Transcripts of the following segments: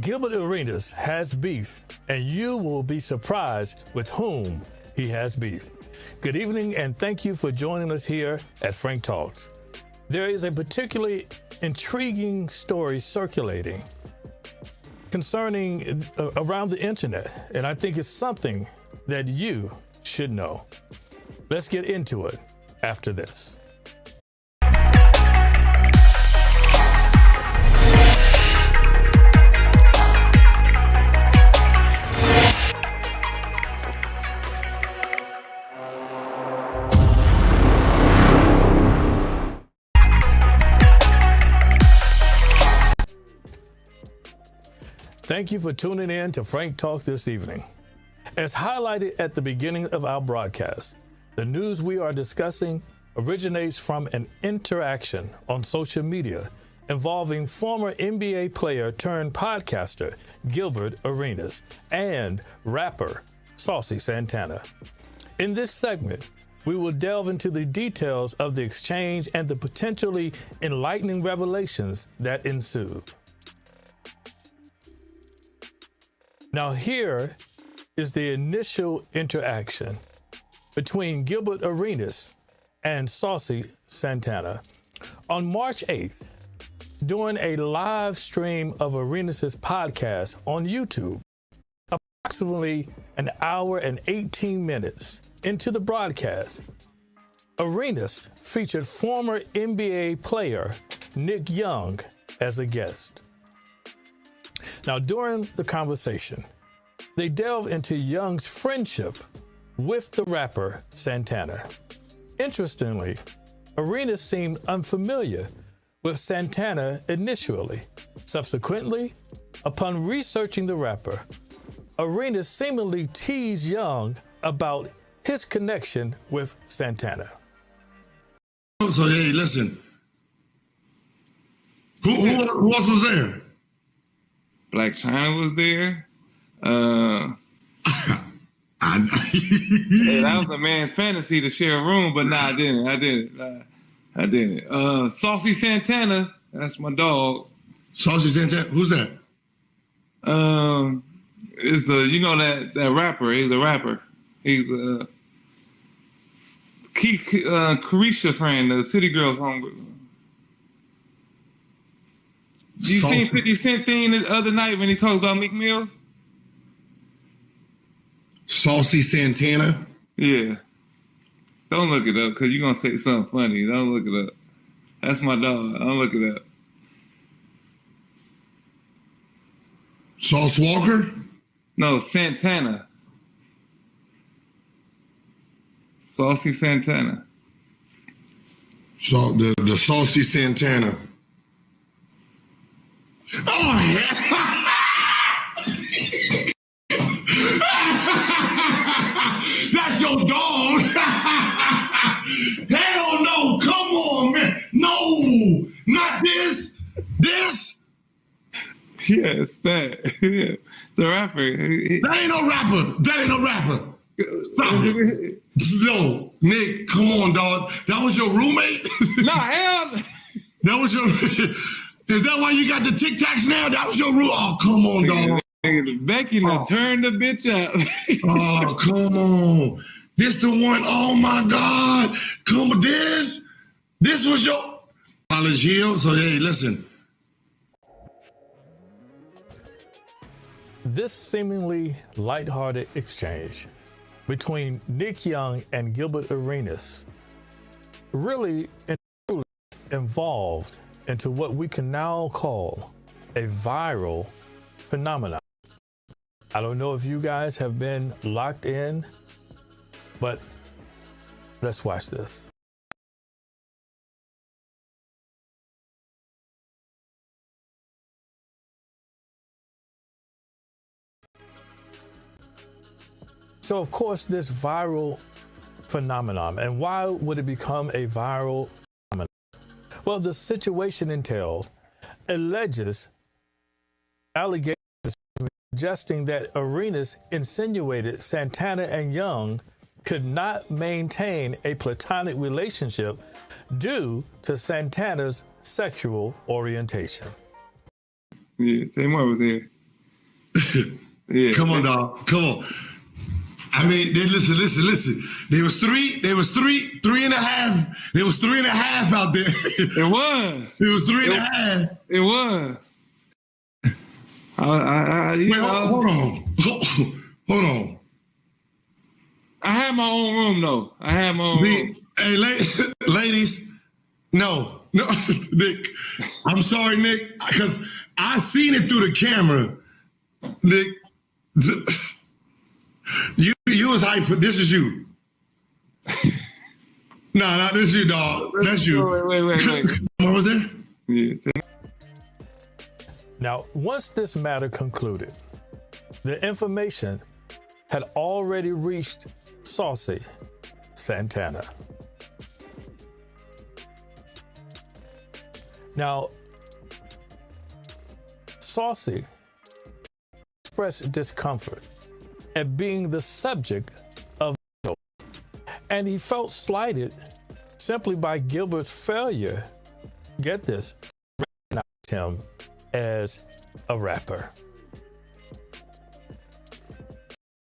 Gilbert Arenas has beef, and you will be surprised with whom he has beef. Good evening, and thank you for joining us here at Frank Talks. There is a particularly intriguing story circulating concerning around the internet, and I think it's something that you should know. Let's get into it after this. Thank you for tuning in to Frank Talk this evening. As highlighted at the beginning of our broadcast, the news we are discussing originates from an interaction on social media involving former NBA player turned podcaster Gilbert Arenas and rapper Saucy Santana. In this segment, we will delve into the details of the exchange and the potentially enlightening revelations that ensued. Now here is the initial interaction between Gilbert Arenas and Saucy Santana. On March 8th, during a live stream of Arenas' podcast on YouTube, approximately an hour and 18 minutes into the broadcast, Arenas featured former NBA player Nick Young as a guest. Now, during the conversation, they delve into Young's friendship with the rapper Santana. Interestingly, Arenas seemed unfamiliar with Santana initially. Subsequently, upon researching the rapper, Arenas seemingly teased Young about his connection with Santana. So, hey, listen. Who else was there? Black China was there. I Hey, that was a man's fantasy to share a room, but nah, I didn't. Saucy Santana, that's my dog. Saucy Santana, who's that? Is that rapper? He's a rapper. He's Carisha friend, the City Girls home. You seen 50 Cent thing the other night when he talked about Meek Mill? Saucy Santana? Yeah. Don't look it up, because you're going to say something funny. Don't look it up. That's my dog. Don't look it up. Sauce Walker? No, Santana. Saucy Santana. So the Saucy Santana. Oh, that's your dog. Hell no, come on, man. No, not this. This? Yes, that. Yeah. The rapper. That ain't no rapper. Stop it. No, Nick, come on, dog. That was your roommate? No, hell. That was your... Is that why you got the Tic Tacs now? That was your rule? Oh, come on, dog. Becky turn the bitch up. Oh, come on. This the one. Oh, my God. Come on. This was your College Hill. So, hey, listen. This seemingly lighthearted exchange between Nick Young and Gilbert Arenas really involved into what we can now call a viral phenomenon. I don't know if you guys have been locked in, but let's watch this. So, of course, this viral phenomenon, and why would it become a viral phenomenon? Well, the situation entailed alleges allegations suggesting that Arenas insinuated Santana and Young could not maintain a platonic relationship due to Santana's sexual orientation. Yeah, Tamar was there. Yeah. Come on, dog. Come on. I mean, listen. There was three and a half. There was 3.5 out there. It was. It was 3.5. It was. Hold on. I had my own room, though. Room. Hey, ladies, no, Nick. I'm sorry, Nick, because I seen it through the camera. Nick, you was hyped for this. Is you? No, this is you, dog. That's you. Wait. What was there? Yeah. Now, once this matter concluded, the information had already reached Saucy Santana. Now, Saucy expressed discomfort at being the subject of the show, and he felt slighted simply by Gilbert's failure, get this, to recognize him as a rapper.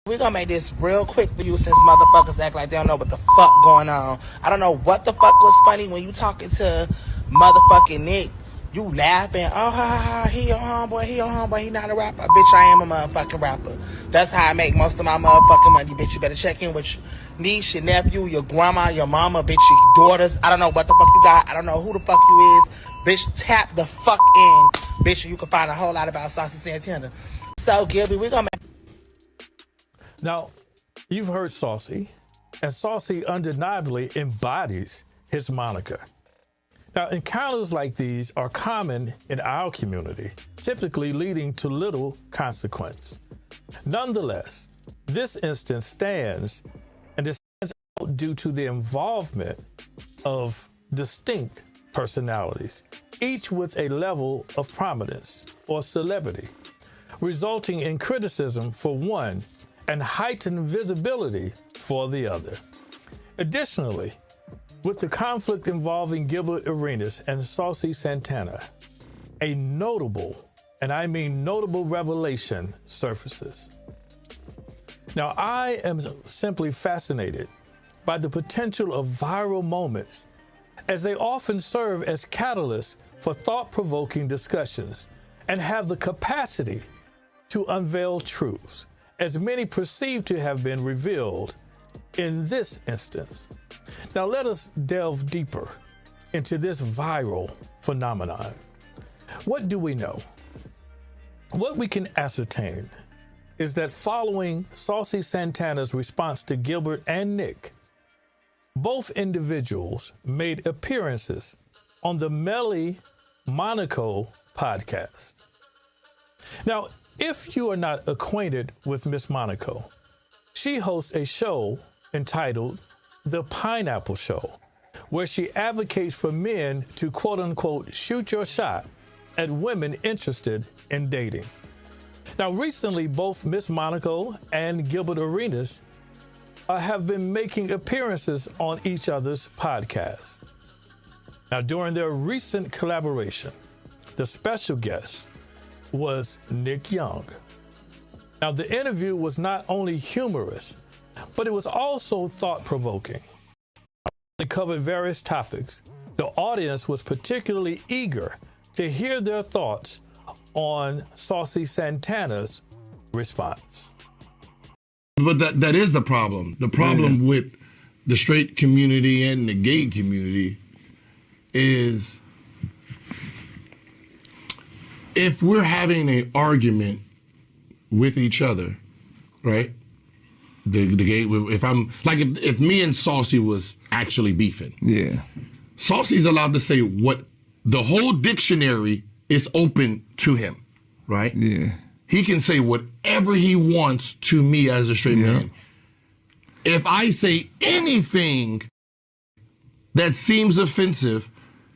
We're gonna make this real quick for you since motherfuckers act like they don't know what the fuck going on. I don't know what the fuck was funny when you talking to motherfucking Nick. You laughing, oh, he your homeboy, he not a rapper. Bitch, I am a motherfucking rapper. That's how I make most of my motherfucking money, bitch. You better check in with your niece, your nephew, your grandma, your mama, bitch, your daughters. I don't know what the fuck you got. I don't know who the fuck you is. Bitch, tap the fuck in. Bitch, you can find a whole lot about Saucy Santana. So, Gilby, we're gonna make... Now, you've heard Saucy, and Saucy undeniably embodies his moniker. Now, encounters like these are common in our community, typically leading to little consequence. Nonetheless, this instance stands, and it stands out due to the involvement of distinct personalities, each with a level of prominence or celebrity, resulting in criticism for one and heightened visibility for the other. Additionally, with the conflict involving Gilbert Arenas and Saucy Santana, a notable, and I mean notable, revelation surfaces. Now, I am simply fascinated by the potential of viral moments, as they often serve as catalysts for thought-provoking discussions and have the capacity to unveil truths, as many perceive to have been revealed in this instance. Now let us delve deeper into this viral phenomenon. What do we know? What we can ascertain is that following Saucy Santana's response to Gilbert and Nick, both individuals made appearances on the Melly Monaco podcast. Now, if you are not acquainted with Miss Monaco, she hosts a show entitled The Pineapple Show, where she advocates for men to quote unquote shoot your shot at women interested in dating. Now, recently, both Miss Monaco and Gilbert Arenas have been making appearances on each other's podcasts. Now, during their recent collaboration, the special guest was Nick Young. Now, the interview was not only humorous, but it was also thought-provoking. It covered various topics. The audience was particularly eager to hear their thoughts on Saucy Santana's response. But that is the problem. The problem with the straight community and the gay community is if we're having an argument with each other, right? The gay, if me and Saucy was actually beefing. Yeah. Saucy's allowed to say what the whole dictionary is open to him, right? Yeah. He can say whatever he wants to me as a straight man. If I say anything that seems offensive,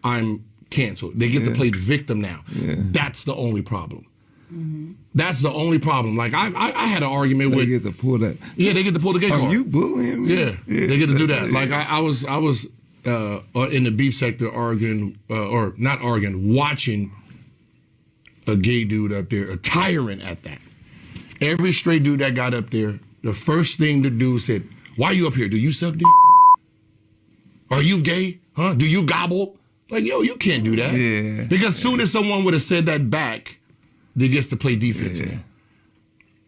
I'm canceled. They get to play victim now. Yeah. That's the only problem. Mm-hmm. That's the only problem. Like I had an argument with. They get to pull that. Yeah, they get to pull the gay card. You bullying me? Yeah, they get to do that. Like I was in the beef sector arguing, or not arguing, watching a gay dude up there, a tyrant at that. Every straight dude that got up there, the first thing the dude said, "Why you up here? Do you suck dick? Are you gay? Huh? Do you gobble?" Like, yo, you can't do that. Yeah. Because soon as someone would have said that back, they gets to play defense. Yeah.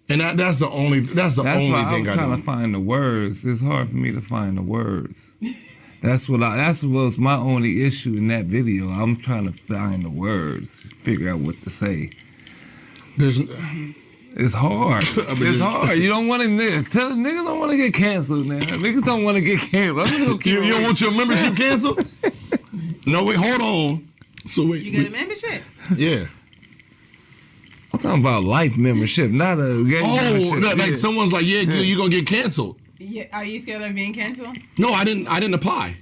And that's the only thing why I'm I trying do. to find the words. It's hard for me to find the words. That was my only issue in that video. I'm trying to find the words, figure out what to say. It's hard. It's hard. You don't want to niggas don't want to get canceled, man. Niggas don't want to get canceled. You don't want your membership canceled? No, wait, hold on. So wait. You got a membership? Yeah. I'm talking about life membership, not a gay membership. Like someone's like, yeah, you're gonna get canceled. Yeah. Are you scared of being canceled? No, I didn't apply.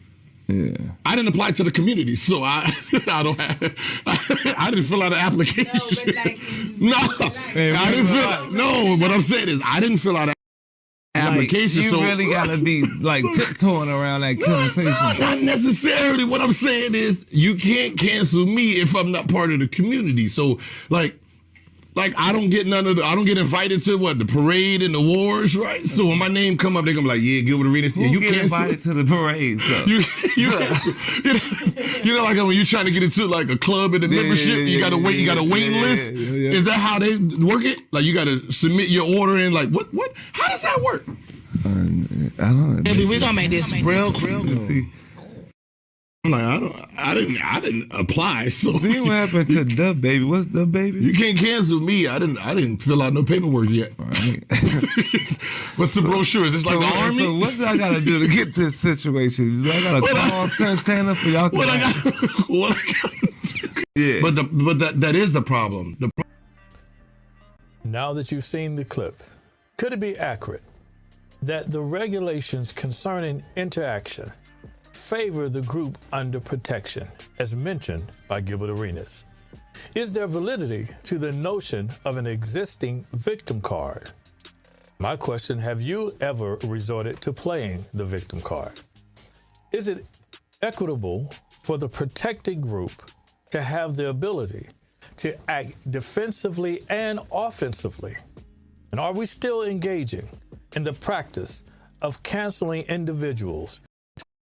Yeah. I didn't apply to the community, so I don't have. I didn't fill out an application. No, but like. I didn't fill out. No, what I'm saying is I didn't fill out an application. You so really gotta be like tiptoeing around that conversation. Not necessarily. What I'm saying is you can't cancel me if I'm not part of the community. So like I don't get I don't get invited to the parade and the awards, right? So when my name come up, they're gonna be like, yeah, Gilbert Arenas. Yeah, Who you get cancel. invited to the parade? So. You know, like when you're trying to get into like a club and a membership, you gotta wait. You got a waiting list. Yeah. Is that how they work it? Like you gotta submit your order in. Like what? How does that work? I don't know. Baby, we're gonna make this real quick. I'm like, I didn't apply. So See what happened to Dub Baby? What's Dub Baby? you can't cancel me. I didn't fill out no paperwork yet. Right. What's the brochure? Is this like the army? So what do I gotta do to get this situation? Do I gotta call Santana for y'all? What I got? Yeah. But that is the problem. Now that you've seen the clip, could it be accurate that the regulations concerning interaction favor the group under protection, as mentioned by Gilbert Arenas? Is there validity to the notion of an existing victim card? My question, have you ever resorted to playing the victim card? Is it equitable for the protected group to have the ability to act defensively and offensively? And are we still engaging in the practice of canceling individuals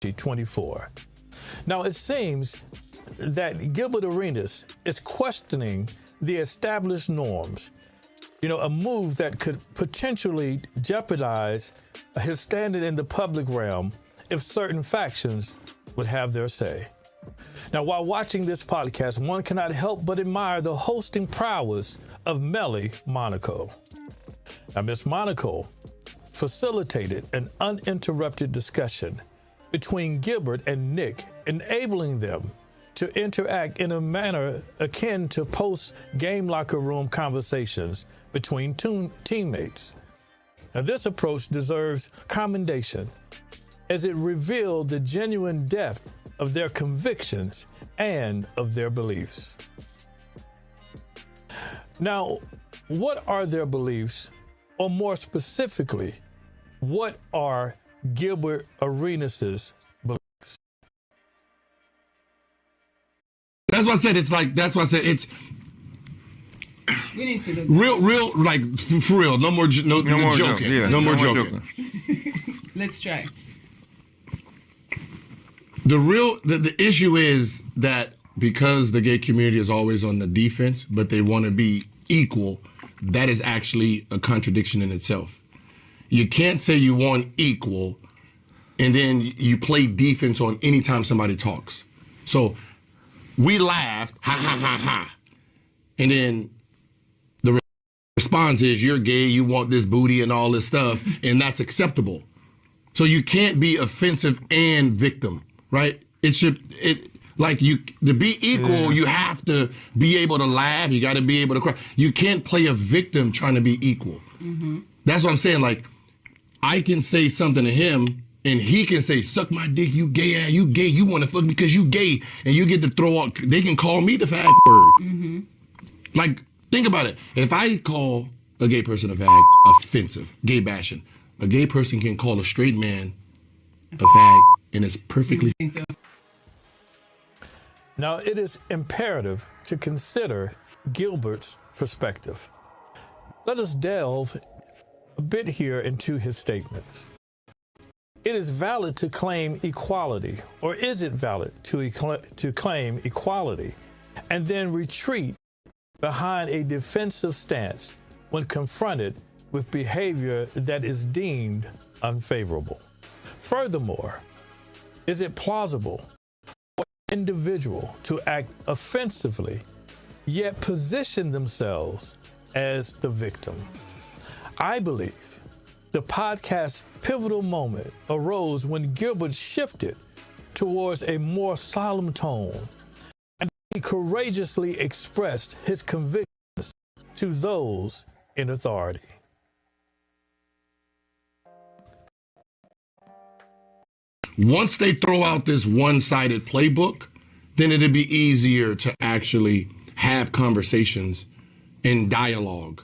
2024? Now, it seems that Gilbert Arenas is questioning the established norms, a move that could potentially jeopardize his standing in the public realm if certain factions would have their say. Now, while watching this podcast, one cannot help but admire the hosting prowess of Melly Monaco. Now, Miss Monaco facilitated an uninterrupted discussion between Gilbert and Nick, enabling them to interact in a manner akin to post-game locker room conversations between teammates. Now, this approach deserves commendation as it revealed the genuine depth of their convictions and of their beliefs. Now, what are their beliefs, or more specifically, what are Gilbert Arenas's beliefs? That's why I said it's We need to do real, like for real. No more joking. Yeah, no more joking. Let's try. The issue is that because the gay community is always on the defense, but they want to be equal, that is actually a contradiction in itself. You can't say you want equal and then you play defense on any time somebody talks. So we laughed, ha, ha, ha, ha. And then the response is, you're gay, you want this booty and all this stuff, and that's acceptable. So you can't be offensive and victim, right? To be equal, you have to be able to laugh, you gotta be able to cry. You can't play a victim trying to be equal. Mm-hmm. That's what I'm saying, like, I can say something to him, and he can say, suck my dick, you gay, you want to fuck me because you gay, and you get to throw out, they can call me the fag word. Mm-hmm. Like, think about it. If I call a gay person a fag, offensive, gay bashing, a gay person can call a straight man a fag, and it's perfectly. Now, it is imperative to consider Gilbert's perspective. Let us delve a bit here into his statements. It is valid to claim equality, or is it valid to claim equality and then retreat behind a defensive stance when confronted with behavior that is deemed unfavorable? Furthermore, is it plausible for an individual to act offensively yet position themselves as the victim? I believe the podcast's pivotal moment arose when Gilbert shifted towards a more solemn tone and he courageously expressed his convictions to those in authority. Once they throw out this one-sided playbook, then it'll be easier to actually have conversations and dialogue.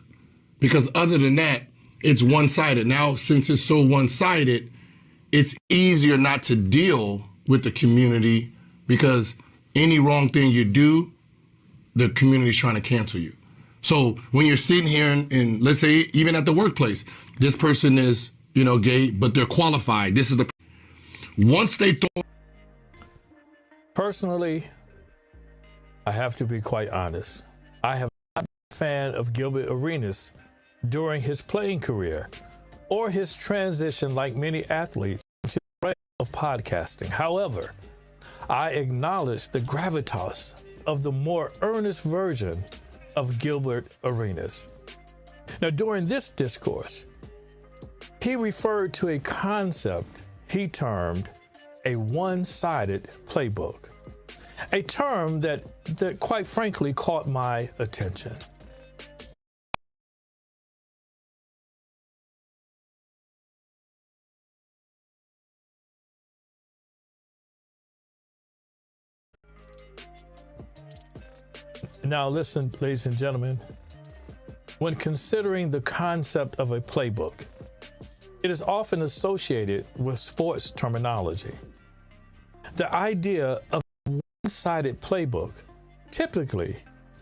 Because other than that, it's one-sided. Now, since it's so one-sided, it's easier not to deal with the community because any wrong thing you do, the community's trying to cancel you. So when you're sitting here and let's say even at the workplace, this person is, gay, but they're qualified. This is the once they throw. Personally, I have to be quite honest. I have not been a fan of Gilbert Arenas during his playing career or his transition, like many athletes, into the realm of podcasting. However, I acknowledge the gravitas of the more earnest version of Gilbert Arenas. Now, during this discourse, he referred to a concept he termed a one-sided playbook, a term that quite frankly caught my attention. Now listen, ladies and gentlemen, when considering the concept of a playbook, it is often associated with sports terminology. The idea of a one-sided playbook typically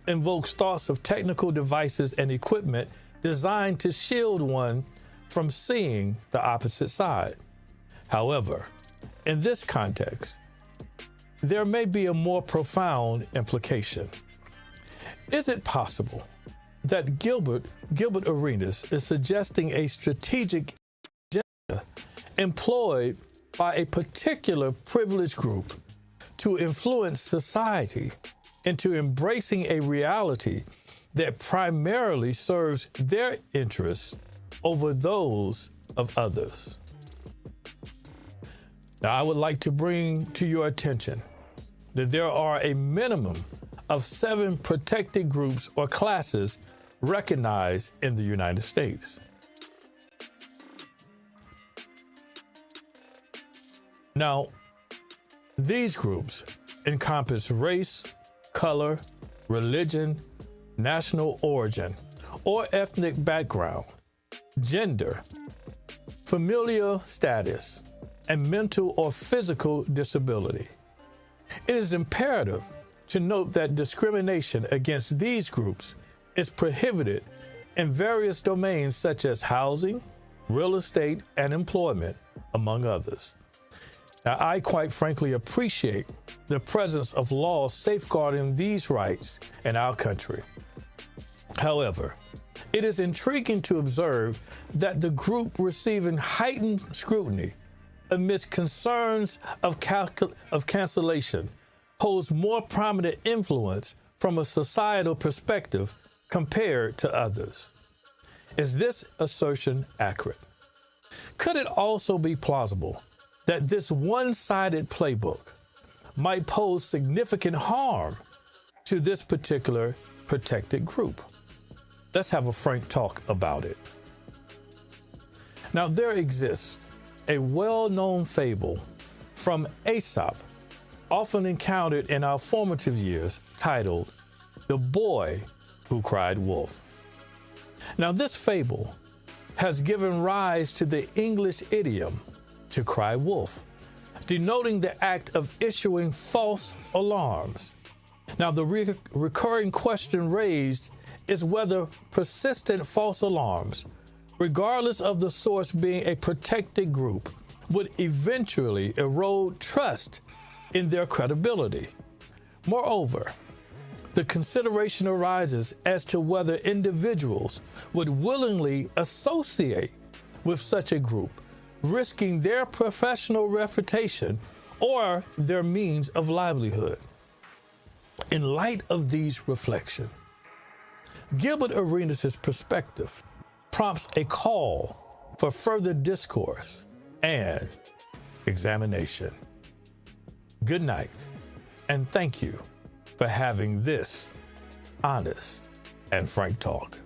invokes thoughts of technical devices and equipment designed to shield one from seeing the opposite side. However, in this context, there may be a more profound implication. Is it possible that Gilbert Arenas is suggesting a strategic agenda employed by a particular privileged group to influence society into embracing a reality that primarily serves their interests over those of others? Now, I would like to bring to your attention that there are a minimum of 7 protected groups or classes recognized in the United States. Now, these groups encompass race, color, religion, national origin, or ethnic background, gender, familial status, and mental or physical disability. It is imperative to note that discrimination against these groups is prohibited in various domains such as housing, real estate, and employment, among others. Now, I quite frankly appreciate the presence of laws safeguarding these rights in our country. However, it is intriguing to observe that the group receiving heightened scrutiny amidst concerns of cancellation holds more prominent influence from a societal perspective compared to others. Is this assertion accurate? Could it also be plausible that this one-sided playbook might pose significant harm to this particular protected group? Let's have a frank talk about it. Now, there exists a well-known fable from Aesop, often encountered in our formative years, titled The Boy Who Cried Wolf. Now, this fable has given rise to the English idiom to cry wolf, denoting the act of issuing false alarms. Now, the recurring question raised is whether persistent false alarms, regardless of the source being a protected group, would eventually erode trust in their credibility. Moreover, the consideration arises as to whether individuals would willingly associate with such a group, risking their professional reputation or their means of livelihood. In light of these reflections, Gilbert Arenas' perspective prompts a call for further discourse and examination. Good night, and thank you for having this honest and frank talk.